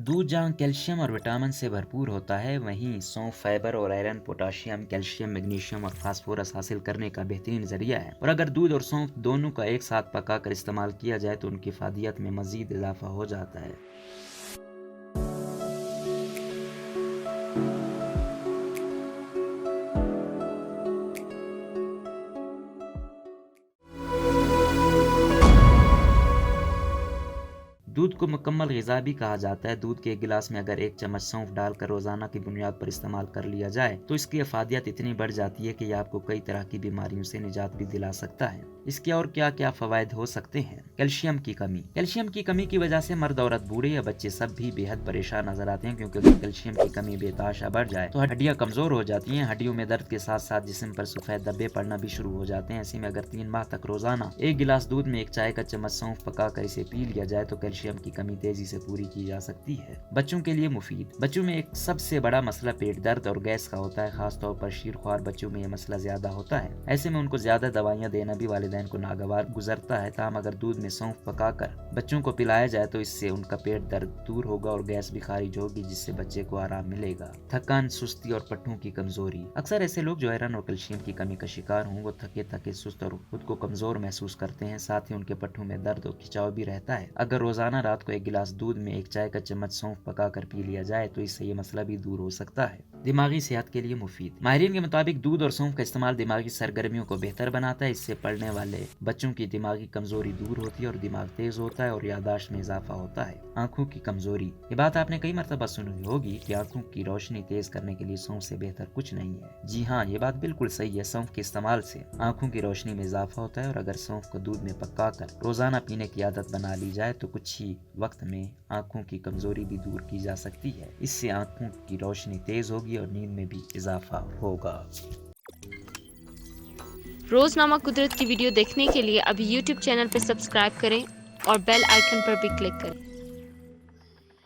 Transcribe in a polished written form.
दूध जहाँ कैल्शियम और विटामिन से भरपूर होता है, वहीं सौंफ फाइबर और आयरन, पोटाशियम, कैल्शियम, मैग्नीशियम और फास्फोरस हासिल करने का बेहतरीन जरिया है। और अगर दूध और सौंफ दोनों का एक साथ पकाकर इस्तेमाल किया जाए तो उनकी फादियत में मजीद इजाफा हो जाता है। दूध को मुकम्मल ग़िज़ा भी कहा जाता है। दूध के एक गिलास में अगर 1 चम्मच सौंफ डालकर रोजाना की बुनियाद पर इस्तेमाल कर लिया जाए तो इसकी अफादियत इतनी बढ़ जाती है कि यह आपको कई तरह की बीमारियों से निजात भी दिला सकता है। इसके और क्या क्या फवायद हो सकते हैं? कैल्शियम की कमी। कैल्शियम की कमी की वजह से मर्द, औरत, बूढ़े या बच्चे सब भी बेहद परेशान नजर आते हैं, क्योंकि अगर कैल्शियम की कमी बेतहाशा बढ़ जाए तो हड्डियां कमजोर हो जाती हैं। हड्डियों में दर्द के साथ साथ जिस्म पर सफेद धब्बे पड़ना भी शुरू हो जाते हैं। ऐसे में अगर 3 माह तक रोजाना 1 गिलास दूध में 1 चाय का चम्मच सौंफ पकाकर इसे पी लिया जाए तो कैल्शियम की कमी तेजी से पूरी की जा सकती है। बच्चों के लिए मुफीद। बच्चों में एक सबसे बड़ा मसला पेट दर्द और गैस का होता है। खास तौर पर शीरख्वार बच्चों में यह मसला ज्यादा होता है। ऐसे में उनको ज्यादा दवाइयां देना भी वालिदैन को नागवार गुजरता है। ताहम अगर दूध में सौंफ पकाकर बच्चों को पिलाया जाए तो इससे उनका पेट दर्द दूर होगा और गैस भी खारिज होगी, जिससे बच्चे को आराम मिलेगा। थकान, सुस्ती और पट्टों की कमजोरी। अक्सर ऐसे लोग जो आयरन और कैल्शियम की कमी का शिकार हों वो थके थके, सुस्त और खुद को कमजोर महसूस करते हैं। साथ ही उनके पट्टों में दर्द और खिंचाव भी रहता है। अगर रोजाना रात को 1 गिलास दूध में 1 चाय का चम्मच सौंफ पकाकर पी लिया जाए तो इससे ये मसला भी दूर हो सकता है। दिमागी सेहत के लिए मुफीद। माहिरीन के मुताबिक दूध और सौंफ का इस्तेमाल दिमागी सरगर्मियों को बेहतर बनाता है। इससे पढ़ने वाले बच्चों की दिमागी कमजोरी दूर होती है और दिमाग तेज होता है और याददाश्त में इजाफा होता है। आंखों की कमजोरी। ये बात आपने कई मरतबा सुनी होगी कि आंखों की रोशनी तेज करने के लिए सौंफ से बेहतर कुछ नहीं है। जी हाँ, ये बात बिल्कुल सही है। सौंफ के इस्तेमाल से आंखों की रोशनी में इजाफा होता है और अगर सौंफ को दूध में पकाकर रोजाना पीने की आदत बना ली जाए तो कुछ ही वक्त में आंखों की कमजोरी भी दूर की जा सकती है। इससे आंखों की रोशनी तेज होगी और नींद में भी इजाफा होगा। रोजनामा कुदरत की वीडियो देखने के लिए अभी YouTube चैनल पर सब्सक्राइब करें और बेल आइकन पर भी क्लिक करें।